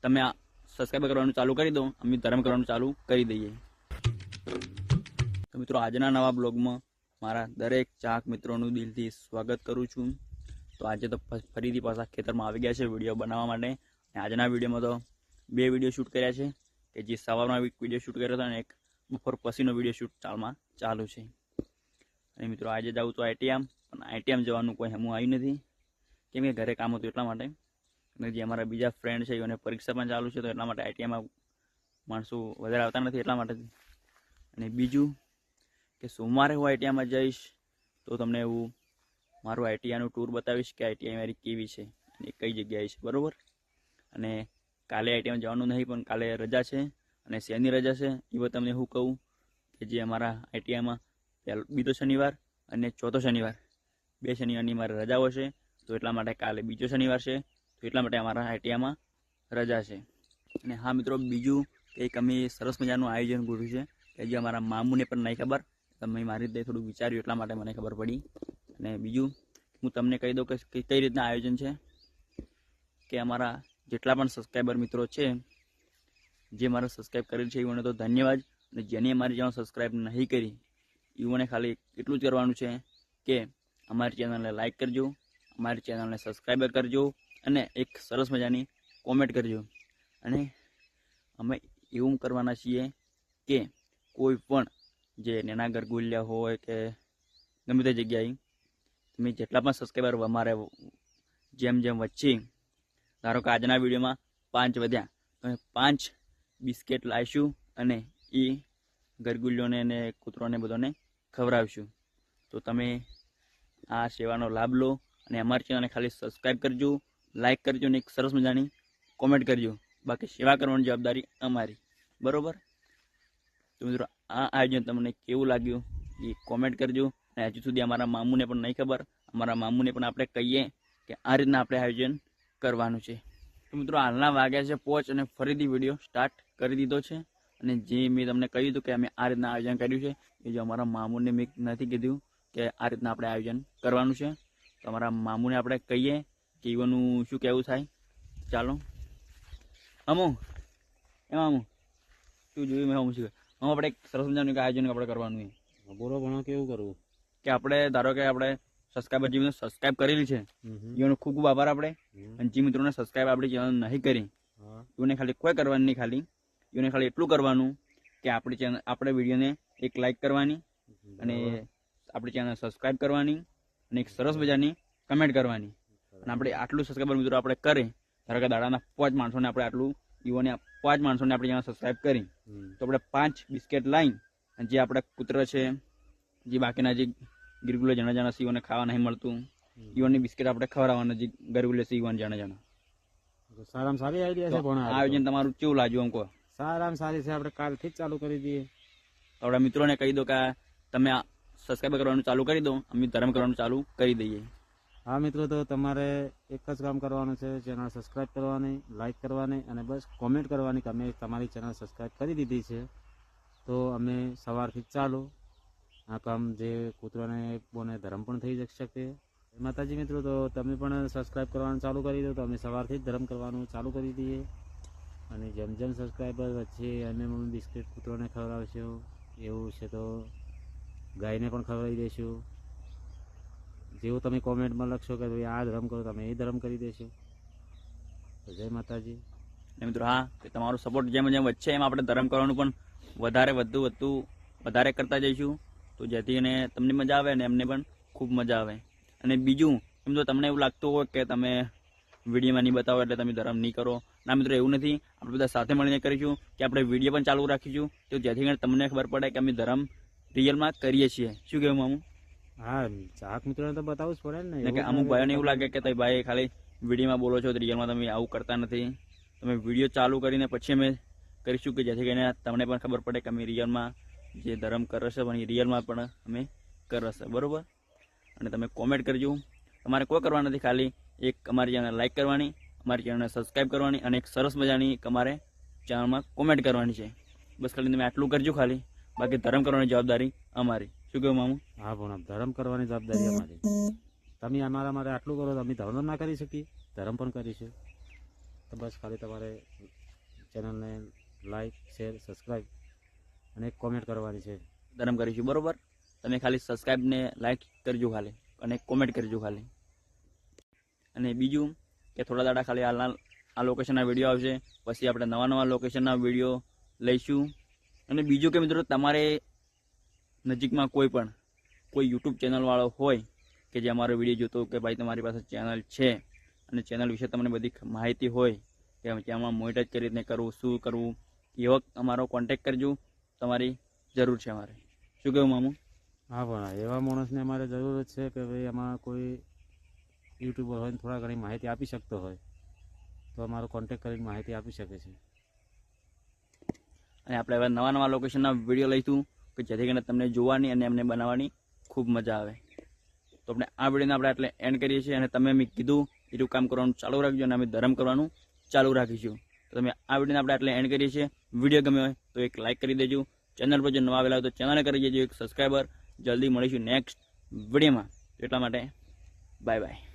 તમે આ સબસ્ક્રાઈબ કરવાનું ચાલુ કરી દો, અમે ધર્મ કરવાનું ચાલુ કરી દઈએ. તો મિત્રો આજના નવા બ્લોગમાં મારા દરેક ચાહક મિત્રોનું દિલથી સ્વાગત કરું છું. તો આજે તો ફરીથી પાછા ખેતરમાં આવી ગયા છે વિડીયો બનાવવા માટે. અને આજના વિડીયોમાં તો 2 વિડીયો શૂટ કર્યા છે, કે જે સવારમાં વિડીયો શૂટ કર્યો હતો અને એક બપોર પછીનો વિડીયો શૂટ ચાલુ છે. અને મિત્રો આજે જાઉં તો આઈટીએમ, પણ આઈટીએમ જવાનું કોઈ હમું આવ્યું નથી, કેમ કે ઘરે કામ હતું એટલા માટે. અને જે અમારા બીજા ફ્રેન્ડ છે એને પરીક્ષા પણ ચાલુ છે, તો એટલા માટે આઈટીએમમાં માણસો વધારે આવતા નથી એટલા માટે. અને બીજું કે સોમવારે હું આઈટીઆઈમાં જઈશ તો તમને એવું મારું આઈટીઆઈનું ટૂર બતાવીશ કે આઈટીઆઈ મારી કેવી છે અને કઈ જગ્યાએ છે, બરાબર. અને કાલે આઈટીઆઈમાં જવાનું નહીં, પણ કાલે રજા છે અને શેની રજા છે એ તમને હું કહું કે જે અમારા આઈટીઆઈમાં બીજો શનિવાર અને ચોથો શનિવાર 2 શનિવારની મારે રજાઓ છે, તો એટલા માટે કાલે બીજો શનિવાર છે, તો એટલા માટે અમારા આઈટીઆઈમાં રજા છે. અને હા મિત્રો, બીજું કંઈક અમે સરસ મજાનું આયોજન કર્યું છે કે જે અમારા મામુને પણ નહીં ખબર, તમે મારી રીતે થોડું વિચાર્યું એટલા માટે મને ખબર પડી. અને બીજું હું તમને કહી દઉં કે કઈ રીતના આયોજન છે, કે અમારા જેટલા પણ સબસ્ક્રાઈબર મિત્રો છે, જે મારા સબસ્ક્રાઈબ કરેલ છે એઓને તો ધન્યવાદ. અને જેને અમારી ચેનલ સબસ્ક્રાઈબ નહીં કરી એઓને ખાલી એટલું જ કરવાનું છે કે અમારી ચેનલને લાઈક કરજો, અમારી ચેનલને સબસ્ક્રાઈબ કરજો અને એક સરસ મજાની કોમેન્ટ કરજો. અને અમે એવું કરવાના છીએ કે કોઈ પણ જે નાના ગરગુલિયા હોય કે ગમે તે જગ્યાએ તમે જેટલા પણ સબસ્ક્રાઈબર અમારે જેમ જેમ વચ્ચે, ધારો કે આજના વિડીયોમાં 5 વધ્યા, તો 5 બિસ્કેટ લાવીશું અને એ ગરગુલિયોને અને કૂતરોને બધાને ખવડાવીશું. તો તમે આ સેવાનો લાભ લો અને અમારી ચેનલને ખાલી સબસ્ક્રાઈબ કરજો, લાઈક કરજો અને એક સરસ મજાની કોમેન્ટ કરજો. બાકી સેવા કરવાની જવાબદારી અમારી, બરાબર. તો મિત્રો આ આયોજન તમને કેવું લાગ્યું એ કોમેન્ટ કરજો. અને હજુ સુધી અમારા મામુને પણ નહીં ખબર, અમારા મામુને પણ આપણે કહીએ કે આ રીતના આપણે આયોજન કરવાનું છે. તો મિત્રો હાલના વાગ્યા છે 5 અને ફરીથી વિડીયો સ્ટાર્ટ કરી દીધો છે. અને જે મેં તમને કહ્યું હતું કે અમે આ રીતના આયોજન કર્યું છે, એ જો અમારા મામુને મેં નથી કીધું કે આ રીતના આપણે આયોજન કરવાનું છે, તો અમારા મામુને આપણે કહીએ કે એવાનું શું કહેવું થાય. ચાલો અમુ મામુ શું જોયું મેં શું આપણે એક સરસ મજાનું આયોજન આપણે કરવાનું છે. બોલો ભણો, કેવું કરવું? કે આપણે ધારો કે આપણે સબસ્ક્રાઈબર જે સબસ્ક્રાઈબ કરેલી છે એનો ખૂબ ખૂબ આભાર આપણે. અને જે મિત્રોને સબસ્ક્રાઈબ આપણી ચેનલ નહીં કરી એને ખાલી કોઈ કરવાનું નહીં, ખાલી એને ખાલી એટલું કરવાનું કે આપણી ચેનલ, આપણે વિડીયોને એક લાઈક કરવાની અને આપણી ચેનલ સબસ્ક્રાઈબ કરવાની અને એક સરસ મજાની કમેન્ટ કરવાની. અને આપણે આટલું સબસ્ક્રાઈબર મિત્રો આપણે કરે, ધારો કે દાડાના 5 માણસોને આપણે આટલું ઈવોને 5 માણસોને આપણી ચેનલ સબસ્ક્રાઈબ કરી, તો આપણે 5 બિસ્કેટ લાવીને જે આપણા કૂતરો છે, જે બાકીના જે ગિરગુલે જણા જણા સીઓને ખાવા નહીં મળતું, ઈવોની બિસ્કિટ આપણે ખવડાવવાના જે ગરગુલે સીવન જણા જણા. સારામાં સારી આઈડિયા છે ભણો. આયોજન તમારું કેવું લાગ્યું અમકો? સારામાં સારી છે, આપણે કાલથી જ ચાલુ કરી દઈએ. તો આપણા મિત્રોને કહી દો કે તમે આ સબસ્ક્રાઈબ કરવાનું ચાલુ કરી દો, અમે ધર્મ કરવાનું ચાલુ કરી દઈએ. હા મિત્રો, તો તમારે એક જ કામ કરવાનું છે, ચેનલ સબસ્ક્રાઈબ કરવાની, લાઈક કરવાની અને બસ કોમેન્ટ કરવાની કે અમે તમારી ચેનલ સબસ્ક્રાઈબ કરી દીધી છે. તો અમે સવારથી ચાલુ આ કામ જે કૂતરાને બોને ધર્મ પણ થઈ શકે. માતાજી મિત્રો, તો તમે પણ સબસ્ક્રાઈબ કરવાનું ચાલુ કરી દો, તો અમે સવારથી જ ધર્મ કરવાનું ચાલુ કરી દઈએ. અને જેમ જેમ સબસ્ક્રાઈબર વચ્ચે અમે બિસ્કિટ કૂતરોને ખવડાવશું, એવું છે તો ગાયને પણ ખવડાવી દઈશું. જેવું તમે કોમેન્ટમાં લખશો કે ભાઈ આ ધર્મ કરો, તમે એ ધર્મ કરી દેશો. તો જય માતાજી. મિત્રો હા, તમારો સપોર્ટ જેમ જેમ વધશે એમ આપણે ધર્મ કરવાનું પણ વધારે કરતા જઈશું, તો જેથી એને તમને મજા આવે અને એમને પણ ખૂબ મજા આવે. અને બીજું, એમ તો તમને એવું લાગતું હોય કે તમે વિડીયોમાં નહીં બતાવો એટલે તમે ધર્મ નહીં કરો, ના મિત્રો એવું નથી. આપણે બધા સાથે મળીને કરીશું કે આપણે વિડીયો પણ ચાલુ રાખીશું, તો જેથી કરીને તમને ખબર પડે કે અમે ધર્મ રિયલમાં કરીએ છીએ. શું કહેવું મામુ? હા, ચાહક મિત્રોને તો બતાવવું જ પડે ને. કે અમુક ભાઈઓને એવું લાગે કે ભાઈ ખાલી વિડીયોમાં બોલો છો, રિયલમાં તમે આવું કરતા નથી. તમે વિડીયો ચાલુ કરીને પછી અમે કરીશું કે જેથી કરીને તમને પણ ખબર પડે કે અમે રિયલમાં જે ધર્મ કરે છે પણ એ રિયલમાં પણ અમે કરે છે, બરાબર. અને તમે કોમેન્ટ કરજો, તમારે કોઈ કરવા નથી, ખાલી એક અમારી ચેનલ લાઈક કરવાની, અમારી ચેનલને સબસ્ક્રાઈબ કરવાની અને એક સરસ મજાની અમારે ચેનલમાં કોમેન્ટ કરવાની છે. બસ ખાલી તમે આટલું કરજો ખાલી, બાકી ધર્મ કરવાની જવાબદારી અમારી. શું કહ્યું મામુ? હા પણ ધર્મ કરવાની જવાબદારી અમારી. તમે અમારા માટે આટલું કરો તો અમે ધર્મ ના કરી શકીએ? ધર્મ પણ કરીશું. તો બસ ખાલી તમારે ચેનલને લાઈક શેર સબસ્ક્રાઈબ અને કોમેન્ટ કરવાની છે. ધરમ કરીશું બરોબર. તમે ખાલી સબસ્ક્રાઈબ ને લાઈક કરજો ખાલી અને કોમેન્ટ કરજો ખાલી. અને બીજું કે થોડા દાડા ખાલી આ લોકેશનના વિડીયો આવશે, પછી આપણે નવા લોકેશનના વિડીયો લઈશું. અને બીજું કે મિત્રો તમારે નજીકમાં કોઈ યુટ્યુબ ચેનલવાળો હોય કે જે અમારો વિડીયો જોતો કે ભાઈ તમારી પાસે ચેનલ છે અને ચેનલ વિશે તમને બધી માહિતી હોય કે તેમાં મોનેટાઈઝ કઈ રીતને કરવું, શું કરવું, એવો અમારો કોન્ટેક્ટ કરજો. તમારી જરૂર છે અમારે. શું કહેવું મામુ? હા, પણ એવા માણસને અમારે જરૂર જ છે કે ભાઈ આમાં કોઈ યુટ્યુબર હોય ને થોડા ઘણી માહિતી આપી શકતો હોય તો અમારો કોન્ટેક્ટ કરીને માહિતી આપી શકે છે. અને આપણે હવે નવા લોકેશનના વિડીયો લઈશું કે જેથી કરીને તમને જોવાની અને એમને બનાવવાની ખૂબ મજા આવે. તો આપણે આ વિડીયોને આપણે એટલે એન્ડ કરીએ છીએ. અને તમે મેં કીધું એટલું કામ કરવાનું ચાલુ રાખજો અને અમે ધર્મ કરવાનું ચાલુ રાખીશું. તો તમે આ વિડીયોને આપણે એટલે એન્ડ કરીએ છીએ. વિડીયો ગમે હોય તો એક લાઇક કરી દેજો. ચેનલ પર જો નવા આવેલા હોય તો ચેનલને કરી દેજો એક સબસ્ક્રાઈબર. જલ્દી મળીશું નેક્સ્ટ વિડીયોમાં. એટલા માટે બાય બાય.